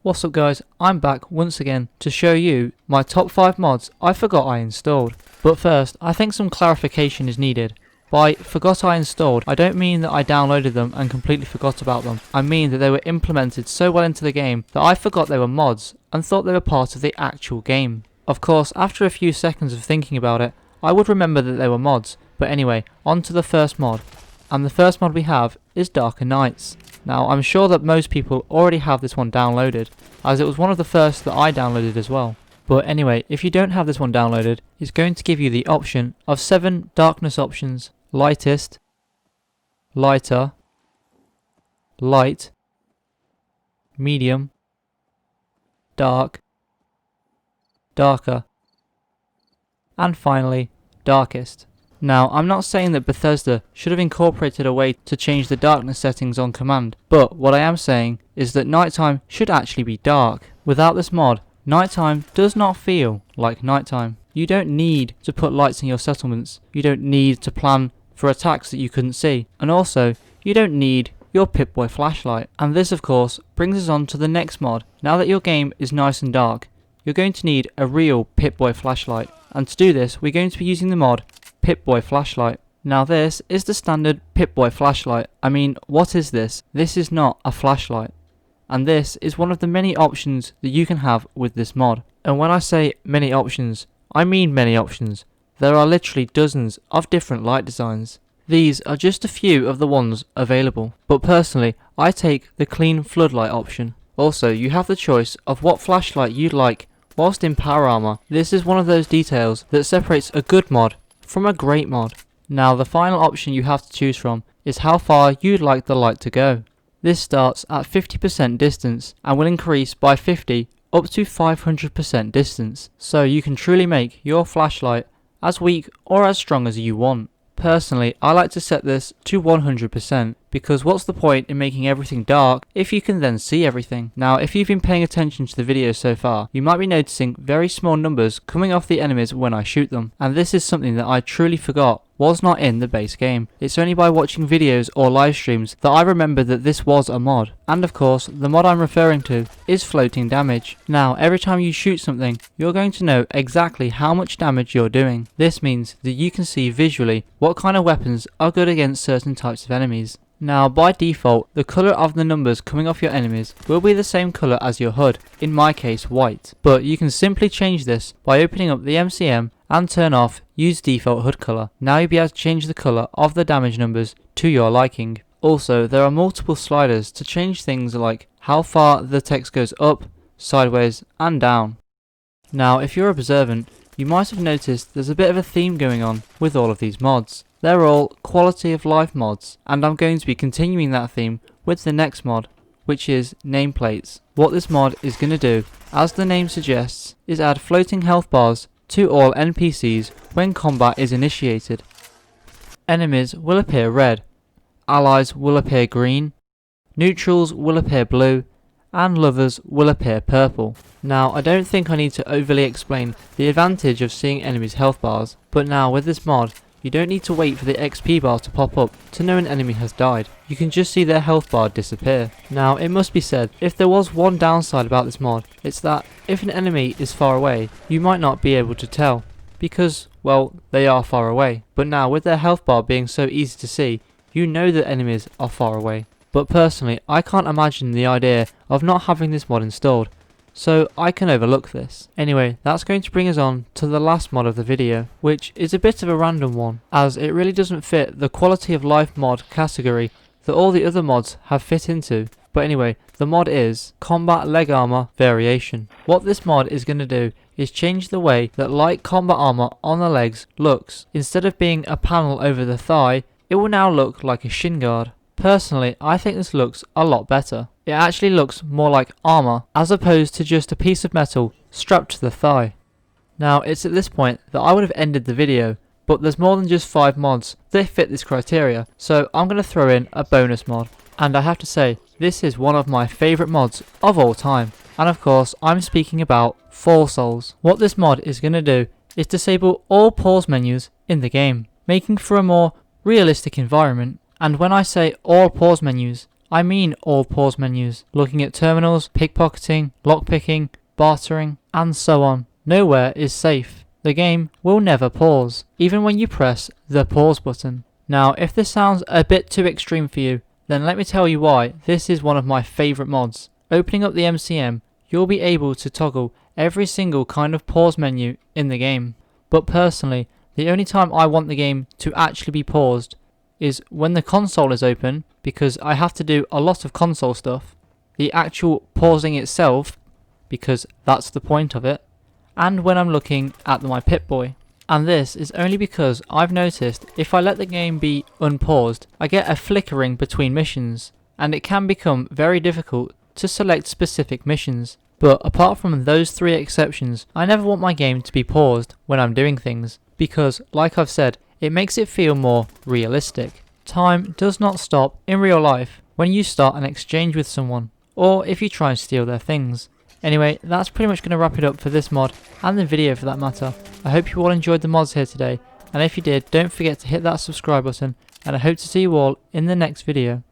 What's up guys, I'm back once again to show you my top 5 mods I forgot I installed. But first, I think some clarification is needed. By forgot I installed, I don't mean that I downloaded them and completely forgot about them. I mean that they were implemented so well into the game that I forgot they were mods and thought they were part of the actual game. Of course, after a few seconds of thinking about it, I would remember that they were mods. But anyway, on to the first mod. And the first mod we have is Darker Nights. Now, I'm sure that most people already have this one downloaded, as it was one of the first that I downloaded as well. But anyway, if you don't have this one downloaded, it's going to give you the option of 7 darkness options: lightest, lighter, light, medium, dark, darker, and finally, darkest. Now, I'm not saying that Bethesda should have incorporated a way to change the darkness settings on command, but what I am saying is that nighttime should actually be dark. Without this mod, nighttime does not feel like nighttime. You don't need to put lights in your settlements, you don't need to plan for attacks that you couldn't see, and also, you don't need your Pip-Boy flashlight. And this of course brings us on to the next mod. Now that your game is nice and dark, you're going to need a real Pip-Boy flashlight, and to do this we're going to be using the mod Pip-Boy flashlight. Now this is the standard Pip-Boy flashlight. I mean, what is this? This is not a flashlight. And this is one of the many options that you can have with this mod. And when I say many options, I mean many options. There are literally dozens of different light designs. These are just a few of the ones available. But personally, I take the clean floodlight option. Also, you have the choice of what flashlight you'd like whilst in power armor. This is one of those details that separates a good mod from a great mod. Now the final option you have to choose from is how far you'd like the light to go. This starts at 50% distance and will increase by 50 up to 500% distance, so you can truly make your flashlight as weak or as strong as you want. Personally, I like to set this to 100% because what's the point in making everything dark if you can then see everything? Now, if you've been paying attention to the video so far, you might be noticing very small numbers coming off the enemies when I shoot them, and this is something that I truly forgot was not in the base game. It's only by watching videos or live streams that I remember that this was a mod. And of course, the mod I'm referring to is floating damage. Now, every time you shoot something, you're going to know exactly how much damage you're doing. This means that you can see visually what kind of weapons are good against certain types of enemies. Now, by default, the colour of the numbers coming off your enemies will be the same colour as your HUD, in my case white. But you can simply change this by opening up the MCM and turn off use default HUD colour. Now you'll be able to change the colour of the damage numbers to your liking. Also, there are multiple sliders to change things like how far the text goes up, sideways and down. Now if you're observant, you might have noticed there's a bit of a theme going on with all of these mods. They're all quality of life mods, and I'm going to be continuing that theme with the next mod, which is Nameplates. What this mod is going to do, as the name suggests, is add floating health bars to all NPCs when combat is initiated. Enemies will appear red, allies will appear green, neutrals will appear blue, and lovers will appear purple. Now, I don't think I need to overly explain the advantage of seeing enemies' health bars, but now with this mod, you don't need to wait for the XP bar to pop up to know an enemy has died. You can just see their health bar disappear. Now, it must be said, if there was one downside about this mod, it's that if an enemy is far away, you might not be able to tell, because, well, they are far away. But now, with their health bar being so easy to see, you know that enemies are far away. But personally, I can't imagine the idea of not having this mod installed, so I can overlook this. Anyway, that's going to bring us on to the last mod of the video, which is a bit of a random one, as it really doesn't fit the quality of life mod category that all the other mods have fit into. But anyway, the mod is Combat Leg Armor Variation. What this mod is going to do is change the way that light combat armor on the legs looks. Instead of being a panel over the thigh, it will now look like a shin guard. Personally, I think this looks a lot better. It actually looks more like armor, as opposed to just a piece of metal strapped to the thigh. Now, it's at this point that I would have ended the video, but there's more than just 5 mods that fit this criteria, so I'm going to throw in a bonus mod. And I have to say, this is one of my favourite mods of all time. And of course, I'm speaking about Fallsouls. What this mod is going to do is disable all pause menus in the game, making for a more realistic environment. And when I say all pause menus, I mean all pause menus, looking at terminals, pickpocketing, lockpicking, bartering, and so on. Nowhere is safe. The game will never pause, even when you press the pause button. Now, if this sounds a bit too extreme for you, then let me tell you why this is one of my favourite mods. Opening up the MCM, you'll be able to toggle every single kind of pause menu in the game. But personally, the only time I want the game to actually be paused is when the console is open, because I have to do a lot of console stuff. The actual pausing itself, because that's the point of it, and when I'm looking at my Pip-Boy. And this is only because I've noticed if I let the game be unpaused, I get a flickering between missions, and it can become very difficult to select specific missions. But apart from those 3 exceptions, I never want my game to be paused when I'm doing things, because like I've said, it makes it feel more realistic. Time does not stop in real life when you start an exchange with someone, or if you try and steal their things. Anyway, that's pretty much going to wrap it up for this mod, and the video for that matter. I hope you all enjoyed the mods here today, and if you did, don't forget to hit that subscribe button, and I hope to see you all in the next video.